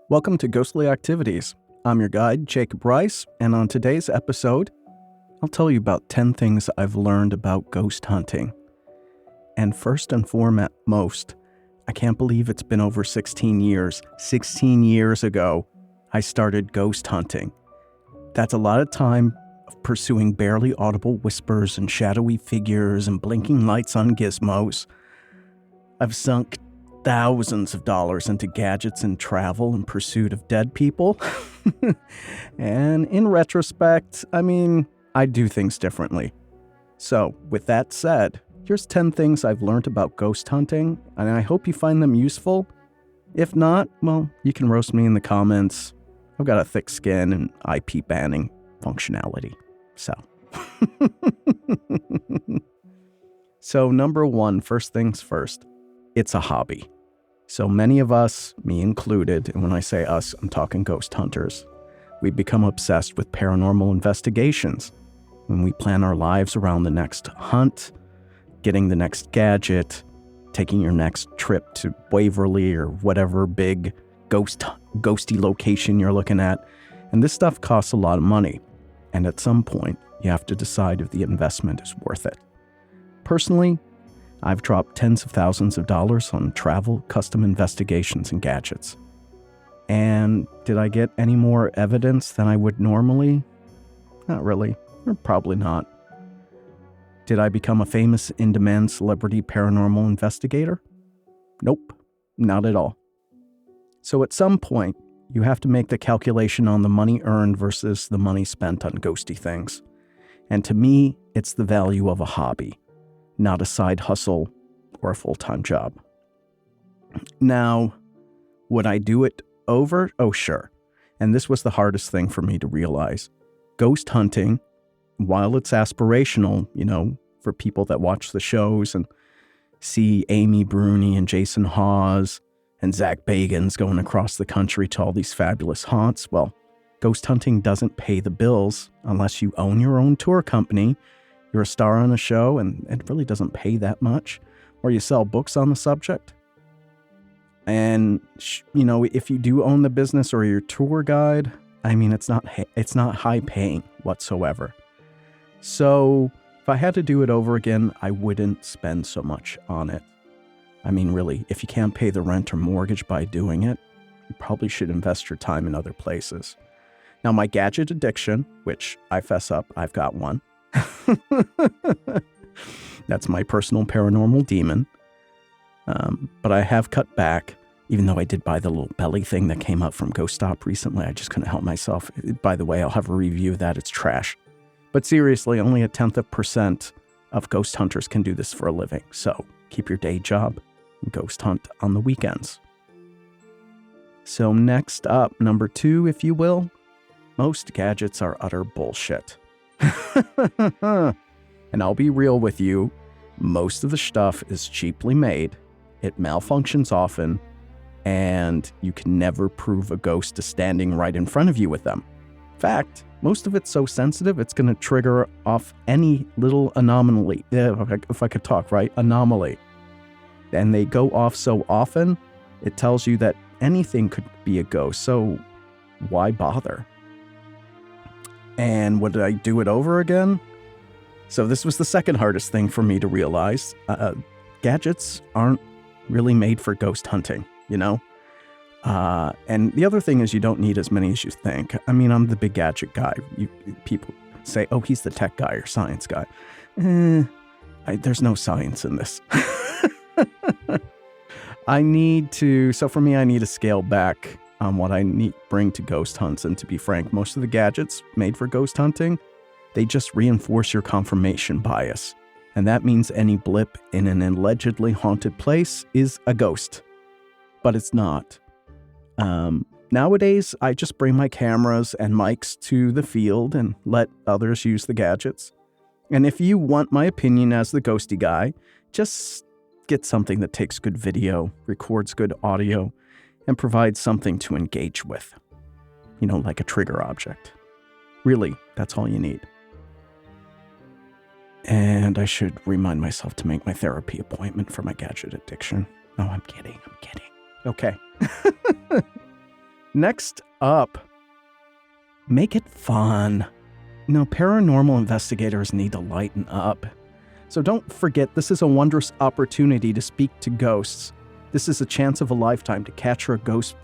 Welcome to Ghostly Activities. I'm your guide, Jacob Rice, and on today's episode, I'll tell you about 10 things I've learned about ghost hunting. And first and foremost, I can't believe it's been over 16 years. 16 years ago, I started ghost hunting. That's a lot of time of pursuing barely audible whispers and shadowy figures and blinking lights on gizmos. I've sunk thousands of dollars into gadgets and travel in pursuit of dead people. And in retrospect, I do things differently. So, with that said, here's 10 things I've learned about ghost hunting, and I hope you find them useful. If not, well, you can roast me in the comments. I've got a thick skin and IP banning functionality. So number one, first things first, it's a hobby. So many of us, me included, and when I say us, I'm talking ghost hunters, we become obsessed with paranormal investigations. When we plan our lives around the next hunt, getting the next gadget, taking your next trip to Waverly or whatever big ghosty location you're looking at. And this stuff costs a lot of money. And at some point, you have to decide if the investment is worth it. Personally, I've dropped tens of thousands of dollars on travel, custom investigations, and gadgets. And did I get any more evidence than I would normally? Not really, or probably not. Did I become a famous in-demand celebrity paranormal investigator? Nope, not at all. So at some point, you have to make the calculation on the money earned versus the money spent on ghosty things. And to me, it's the value of a hobby, not a side hustle or a full-time job. Now, would I do it over? Oh, sure. And this was the hardest thing for me to realize. Ghost hunting, while it's aspirational, for people that watch the shows and see Amy Bruni and Jason Hawes and Zach Bagans going across the country to all these fabulous haunts, well, ghost hunting doesn't pay the bills unless you own your own tour company, you're a star on a show, and it really doesn't pay that much, or you sell books on the subject. And, if you do own the business or you're a tour guide, it's not high paying whatsoever. So if I had to do it over again, I wouldn't spend so much on it. Really, if you can't pay the rent or mortgage by doing it, you probably should invest your time in other places. Now, my gadget addiction, which I fess up, I've got one. That's my personal paranormal demon. But I have cut back, even though I did buy the little belly thing that came up from Ghost Stop recently. I just couldn't help myself. By the way, I'll have a review of that. It's trash. But seriously, only 0.1% of ghost hunters can do this for a living. So keep your day job and ghost hunt on the weekends. So next up, number 2, if you will, most gadgets are utter bullshit. And I'll be real with you, most of the stuff is cheaply made, it malfunctions often, and you can never prove a ghost is standing right in front of you with them. In fact, most of it's so sensitive, it's going to trigger off any little anomaly, if I could talk, right? Anomaly. And they go off so often, it tells you that anything could be a ghost, so why bother? And would I do it over again? So this was the second hardest thing for me to realize. Gadgets aren't really made for ghost hunting, And the other thing is you don't need as many as you think. I'm the big gadget guy. People say, oh, he's the tech guy or science guy. There's no science in this. So for me, I need to scale back on what I bring to ghost hunts. And to be frank, most of the gadgets made for ghost hunting, they just reinforce your confirmation bias. And that means any blip in an allegedly haunted place is a ghost. But it's not. Nowadays, I just bring my cameras and mics to the field and let others use the gadgets. And if you want my opinion as the ghosty guy, just get something that takes good video, records good audio, and provides something to engage with. Like a trigger object. Really, that's all you need. And I should remind myself to make my therapy appointment for my gadget addiction. No, I'm kidding. Okay. Next up, make it fun. Paranormal investigators need to lighten up. So don't forget, this is a wondrous opportunity to speak to ghosts. This is a chance of a lifetime to capture a ghost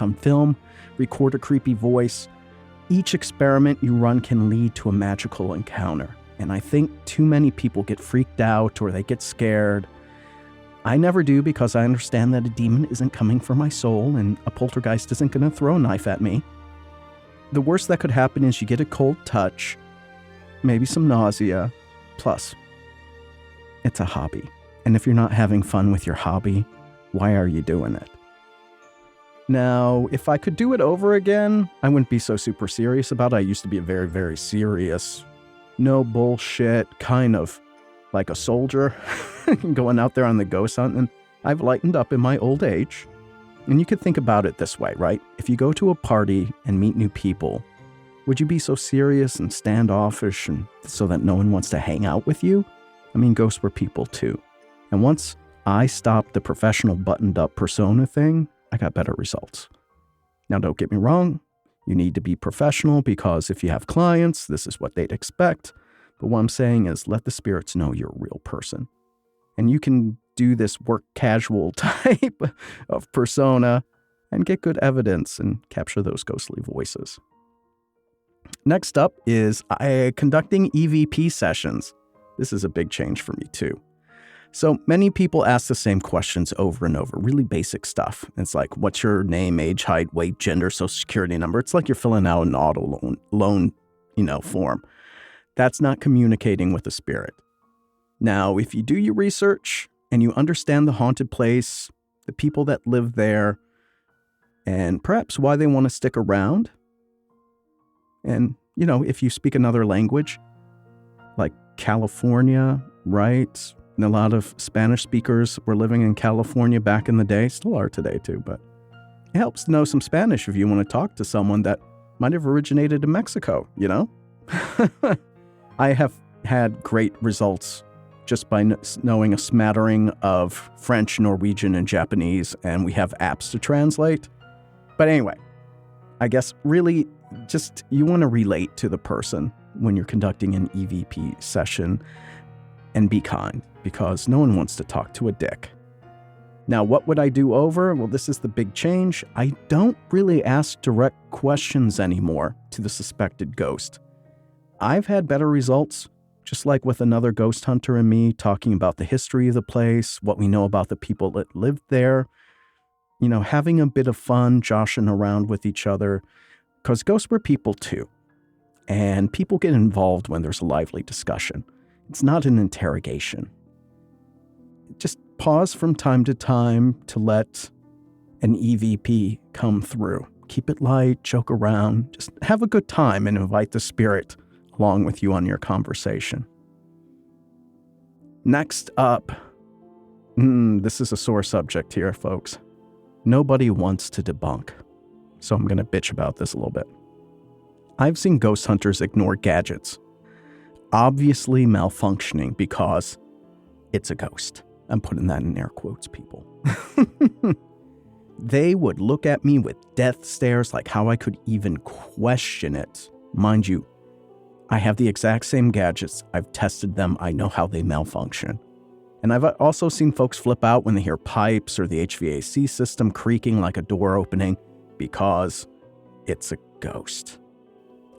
on film, record a creepy voice. Each experiment you run can lead to a magical encounter. And I think too many people get freaked out or they get scared. I never do, because I understand that a demon isn't coming for my soul and a poltergeist isn't going to throw a knife at me. The worst that could happen is you get a cold touch, maybe some nausea, plus it's a hobby. And if you're not having fun with your hobby, why are you doing it? Now, if I could do it over again, I wouldn't be so super serious about it. I used to be a very, very serious, no bullshit, kind of like a soldier going out there on the ghost hunt. And I've lightened up in my old age. And you could think about it this way, right? If you go to a party and meet new people, would you be so serious and standoffish and so that no one wants to hang out with you? I mean, ghosts were people too. And once I stopped the professional buttoned-up persona thing, I got better results. Now, don't get me wrong. You need to be professional, because if you have clients, this is what they'd expect. But what I'm saying is, let the spirits know you're a real person. And you can do this work casual type of persona and get good evidence and capture those ghostly voices. Next up is conducting EVP sessions. This is a big change for me too. So many people ask the same questions over and over, really basic stuff. It's like, what's your name, age, height, weight, gender, social security number? It's like you're filling out an auto loan, form. That's not communicating with the spirit. Now, if you do your research and you understand the haunted place, the people that live there, and perhaps why they want to stick around, and, if you speak another language, like California, right? And a lot of Spanish speakers were living in California back in the day, still are today too, but it helps to know some Spanish if you want to talk to someone that might have originated in Mexico, I have had great results just by knowing a smattering of French, Norwegian, and Japanese, and we have apps to translate. But anyway, I guess really just you want to relate to the person when you're conducting an EVP session, and be kind, because no one wants to talk to a dick. Now, what would I do over? Well, this is the big change. I don't really ask direct questions anymore to the suspected ghost. I've had better results, just like with another ghost hunter and me, talking about the history of the place, what we know about the people that lived there, having a bit of fun, joshing around with each other, because ghosts were people too. And people get involved when there's a lively discussion. It's not an interrogation. Just pause from time to time to let an EVP come through. Keep it light, joke around, just have a good time and invite the spirit along with you on your conversation. Next up, this is a sore subject here, folks. Nobody wants to debunk. So I'm going to bitch about this a little bit. I've seen ghost hunters ignore gadgets, obviously malfunctioning because it's a ghost. I'm putting that in air quotes, people. They would look at me with death stares, like how I could even question it. Mind you, I have the exact same gadgets. I've tested them. I know how they malfunction. And I've also seen folks flip out when they hear pipes or the HVAC system creaking like a door opening because it's a ghost.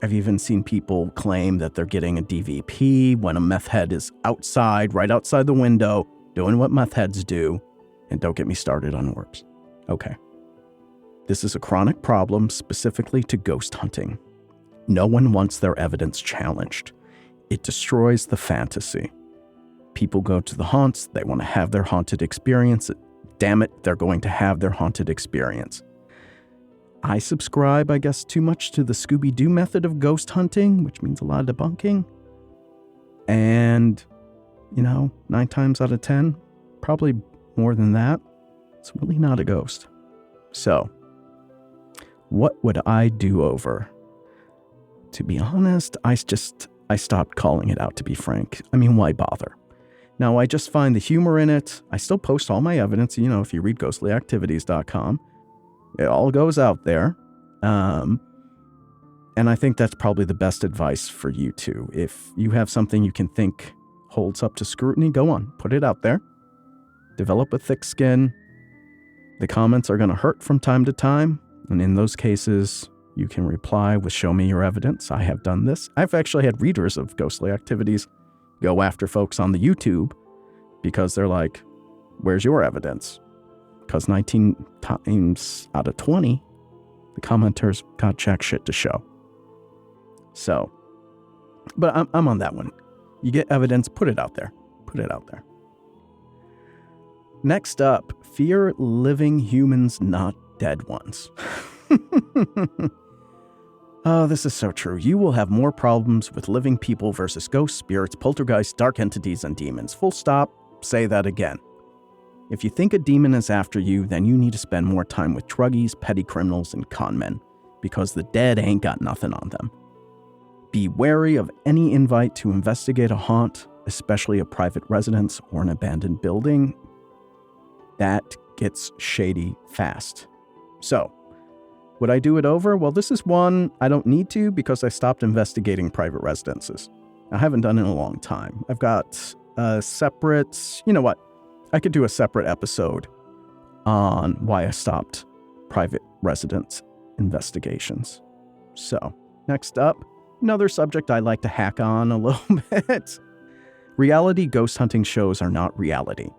I've even seen people claim that they're getting a DVP when a meth head is outside, right outside the window, doing what meth heads do. And don't get me started on orbs. Okay. This is a chronic problem specifically to ghost hunting. No one wants their evidence challenged. It destroys the fantasy. People go to the haunts, they want to have their haunted experience. Damn it, they're going to have their haunted experience. I subscribe, I guess, too much to the Scooby-Doo method of ghost hunting, which means a lot of debunking. And, 9 times out of 10, probably more than that, it's really not a ghost. So, what would I do over? To be honest, I stopped calling it out, to be frank. I mean, why bother? Now, I just find the humor in it. I still post all my evidence, if you read ghostlyactivities.com. It all goes out there. And I think that's probably the best advice for you too. If you have something you can think holds up to scrutiny, go on, put it out there. Develop a thick skin. The comments are going to hurt from time to time. And in those cases, you can reply with "show me your evidence." I have done this. I've actually had readers of ghostly activities go after folks on the YouTube because they're like, "Where's your evidence?" Because 19 times out of 20, the commenters got jack shit to show. So, but I'm on that one. You get evidence, put it out there. Put it out there. Next up, fear living humans, not dead ones. Oh, this is so true. You will have more problems with living people versus ghosts, spirits, poltergeists, dark entities, and demons. Full stop. Say that again. If you think a demon is after you, then you need to spend more time with druggies, petty criminals, and con men, because the dead ain't got nothing on them. Be wary of any invite to investigate a haunt, especially a private residence or an abandoned building. That gets shady fast. So, would I do it over? Well, this is one I don't need to because I stopped investigating private residences. I haven't done it in a long time. I've got a separate, you know what? I could do a separate episode on why I stopped private residence investigations. So, next up, another subject I like to hack on a little bit. Reality ghost hunting shows are not reality.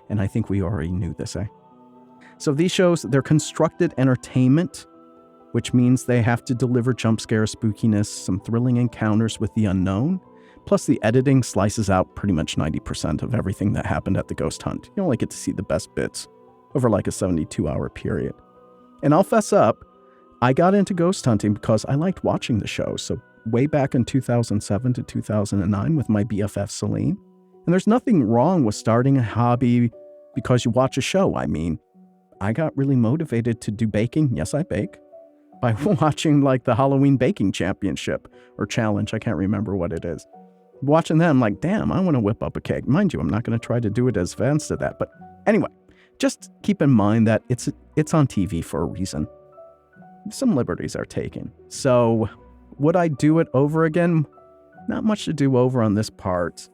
And I think we already knew this, eh? So these shows, they're constructed entertainment, which means they have to deliver jump scare spookiness, some thrilling encounters with the unknown. Plus the editing slices out pretty much 90% of everything that happened at the ghost hunt. You only get to see the best bits over like a 72-hour period. And I'll fess up, I got into ghost hunting because I liked watching the show. So way back in 2007 to 2009 with my BFF Celine. And there's nothing wrong with starting a hobby because you watch a show. I mean, I got really motivated to do baking. Yes, I bake. By watching like the Halloween baking championship or challenge. I can't remember what it is. Watching that, I'm like, damn, I want to whip up a cake. Mind you, I'm not going to try to do it as advanced as that. But anyway, just keep in mind that it's on TV for a reason. Some liberties are taken. So would I do it over again? Not much to do over on this part.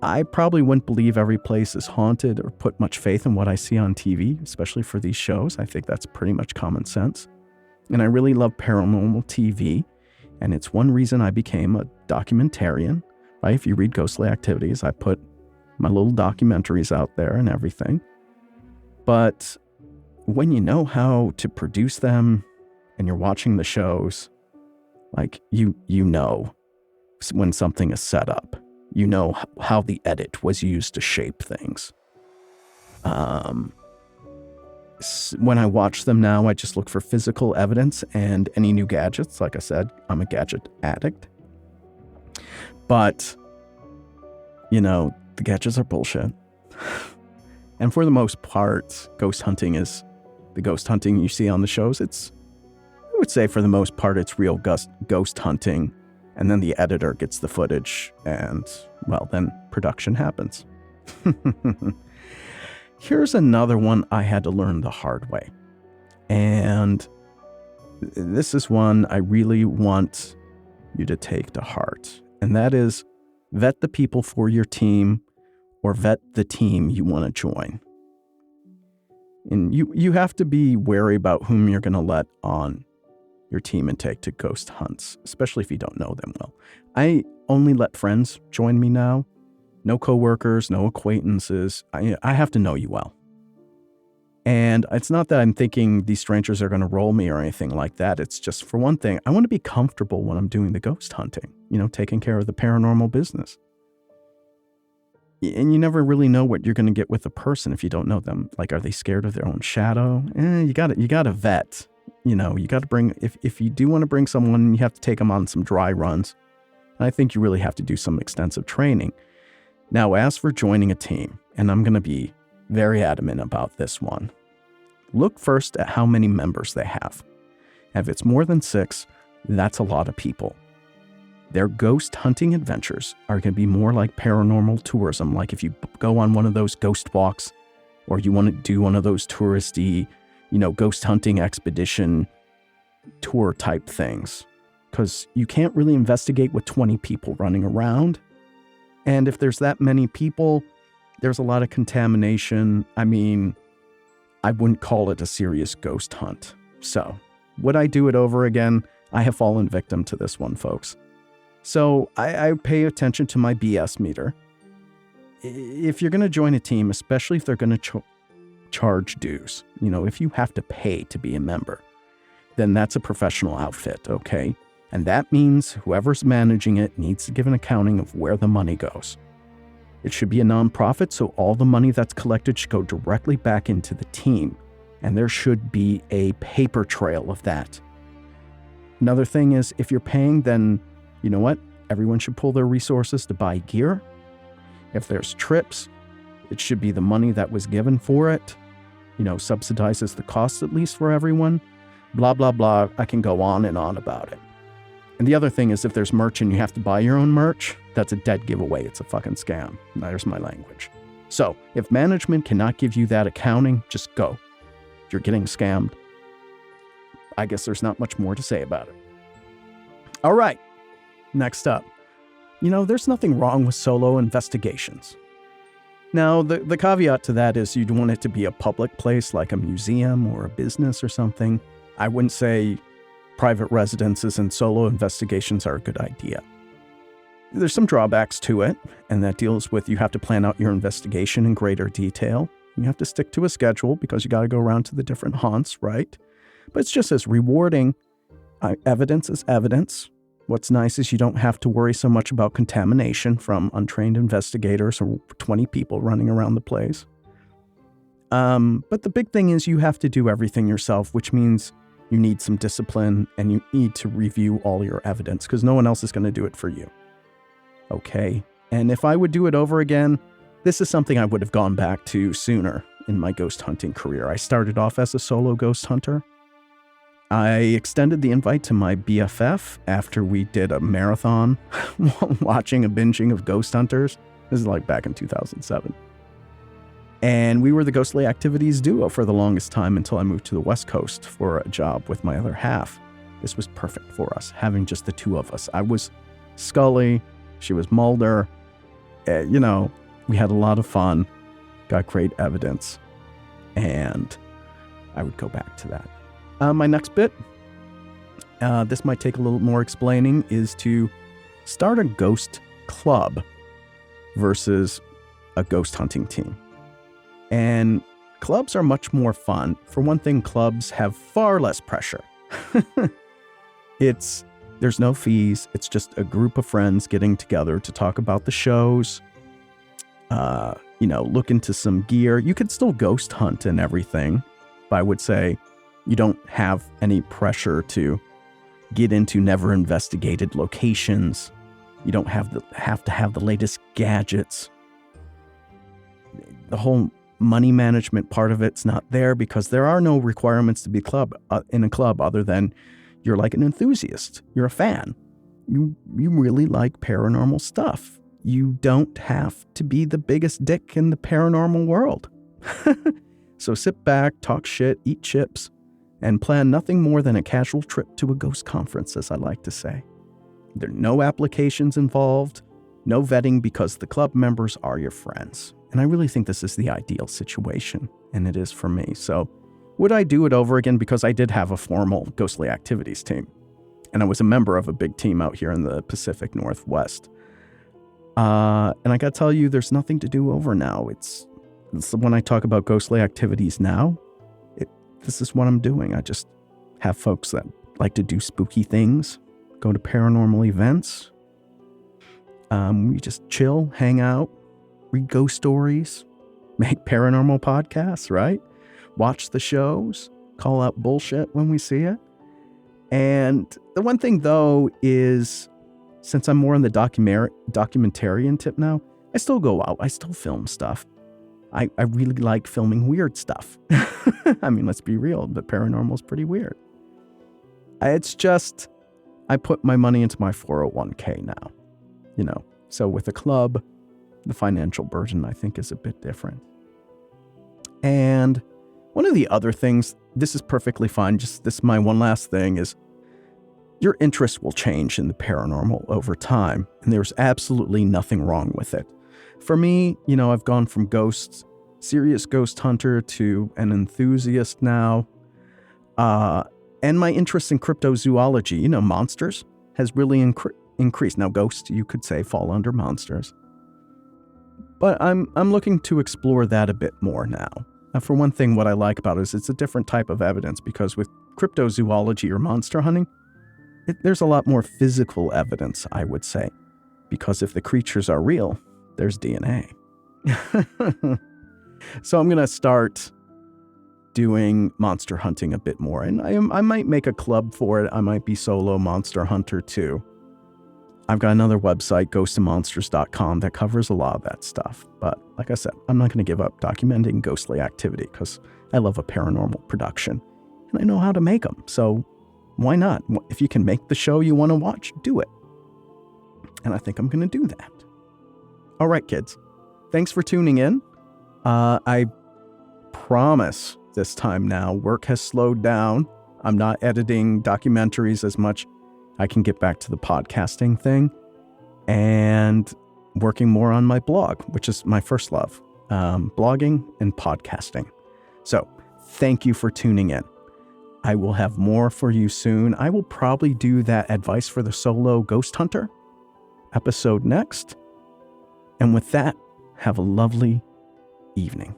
I probably wouldn't believe every place is haunted or put much faith in what I see on TV, especially for these shows. I think that's pretty much common sense. And I really love paranormal TV. And it's one reason I became a documentarian, right? If you read Ghostly Activities, I put my little documentaries out there and everything. But when you know how to produce them and you're watching the shows, like you know when something is set up. You know how the edit was used to shape things. When I watch them now, I just look for physical evidence and any new gadgets. Like I said, I'm a gadget addict. But, you know, the gadgets are bullshit. And for the most part, ghost hunting is the ghost hunting you see on the shows. I would say for the most part, it's real ghost hunting. And then the editor gets the footage and, well, then production happens. Here's another one I had to learn the hard way. And this is one I really want you to take to heart. And that is vet the people for your team or vet the team you want to join. And you have to be wary about whom you're going to let on your team and take to ghost hunts, especially if you don't know them well. I only let friends join me now. No coworkers, no acquaintances. I have to know you well. And it's not that I'm thinking these strangers are going to roll me or anything like that. It's just, for one thing, I want to be comfortable when I'm doing the ghost hunting, taking care of the paranormal business. And you never really know what you're going to get with a person if you don't know them. Like, are they scared of their own shadow? You got to vet. You got to bring, if you do want to bring someone, you have to take them on some dry runs. And I think you really have to do some extensive training. Now, as for joining a team, and I'm going to be very adamant about this one, look first at how many members they have. If it's more than 6, that's a lot of people. Their ghost hunting adventures are going to be more like paranormal tourism. Like if you go on one of those ghost walks, or you want to do one of those touristy, ghost hunting expedition tour type things. Because you can't really investigate with 20 people running around. And if there's that many people, there's a lot of contamination. I mean, I wouldn't call it a serious ghost hunt. So, would I do it over again? I have fallen victim to this one, folks. So, I pay attention to my BS meter. If you're going to join a team, especially if they're going to charge dues, if you have to pay to be a member, then that's a professional outfit, okay? And that means whoever's managing it needs to give an accounting of where the money goes. It should be a nonprofit, so all the money that's collected should go directly back into the team. And there should be a paper trail of that. Another thing is, if you're paying, then you know what? Everyone should pull their resources to buy gear. If there's trips, it should be the money that was given for it. Subsidizes the cost at least for everyone. Blah, blah, blah. I can go on and on about it. And the other thing is, if there's merch and you have to buy your own merch, that's a dead giveaway. It's a fucking scam. There's my language. So, if management cannot give you that accounting, just go. You're getting scammed. I guess there's not much more to say about it. All right. Next up. There's nothing wrong with solo investigations. Now, the caveat to that is you'd want it to be a public place like a museum or a business or something. I wouldn't say private residences and solo investigations are a good idea. There's some drawbacks to it, and that deals with you have to plan out your investigation in greater detail. You have to stick to a schedule because you got to go around to the different haunts, right? But it's just as rewarding. Evidence is evidence. What's nice is you don't have to worry so much about contamination from untrained investigators or 20 people running around the place. But the big thing is you have to do everything yourself, which means you need some discipline and you need to review all your evidence because no one else is going to do it for you. Okay. And if I would do it over again, this is something I would have gone back to sooner in my ghost hunting career. I started off as a solo ghost hunter. I extended the invite to my BFF after we did a marathon watching a binging of Ghost Hunters. This is like back in 2007. And we were the Ghostly Activities duo for the longest time until I moved to the West Coast for a job with my other half. This was perfect for us, having just the two of us. I was Scully, she was Mulder. We had a lot of fun, got great evidence, and I would go back to that. My next bit, this might take a little more explaining, is to start a ghost club versus a ghost hunting team. And clubs are much more fun. For one thing, clubs have far less pressure. There's no fees. It's just a group of friends getting together to talk about the shows, look into some gear. You could still ghost hunt and everything, but I would say you don't have any pressure to get into never investigated locations. You don't have to have the latest gadgets. The whole money management part of it's not there because there are no requirements to be in a club other than you're like an enthusiast. You're a fan. You really like paranormal stuff. You don't have to be the biggest dick in the paranormal world. So sit back, talk shit, eat chips, and plan nothing more than a casual trip to a ghost conference, as I like to say. There are no applications involved, no vetting because the club members are your friends. And I really think this is the ideal situation, and it is for me. So would I do it over again? Because I did have a formal Ghostly Activities team, and I was a member of a big team out here in the Pacific Northwest. And I got to tell you, there's nothing to do over now. It's when I talk about Ghostly Activities now, this is what I'm doing. I just have folks that like to do spooky things, go to paranormal events. We just chill, hang out, read ghost stories, make paranormal podcasts, right? Watch the shows, call out bullshit when we see it. And the one thing, though, is since I'm more on the documentarian tip now, I still go out. I still film stuff. I really like filming weird stuff. I mean, let's be real. The paranormal is pretty weird. It's just, I put my money into my 401k now, So with a club, the financial burden, I think, is a bit different. And One of the other things, this is perfectly fine, my one last thing is your interest will change in the paranormal over time, and there's absolutely nothing wrong with it. For me, I've gone from serious ghost hunter to an enthusiast now. And my interest in cryptozoology, monsters, has really increased. Now, ghosts, you could say, fall under monsters. But I'm looking to explore that a bit more now. For one thing, what I like about it is it's a different type of evidence, because with cryptozoology or monster hunting, there's a lot more physical evidence, I would say. Because if the creatures are real, there's DNA. So I'm going to start doing monster hunting a bit more. And I might make a club for it. I might be solo monster hunter too. I've got another website, ghostandmonsters.com, that covers a lot of that stuff. But like I said, I'm not going to give up documenting ghostly activity because I love a paranormal production. And I know how to make them. So why not? If you can make the show you want to watch, do it. And I think I'm going to do that. All right, kids. Thanks for tuning in. I promise this time now, work has slowed down. I'm not editing documentaries as much. I can get back to the podcasting thing and working more on my blog, which is my first love, blogging and podcasting. So thank you for tuning in. I will have more for you soon. I will probably do that advice for the solo ghost hunter episode next. And with that, have a lovely evening.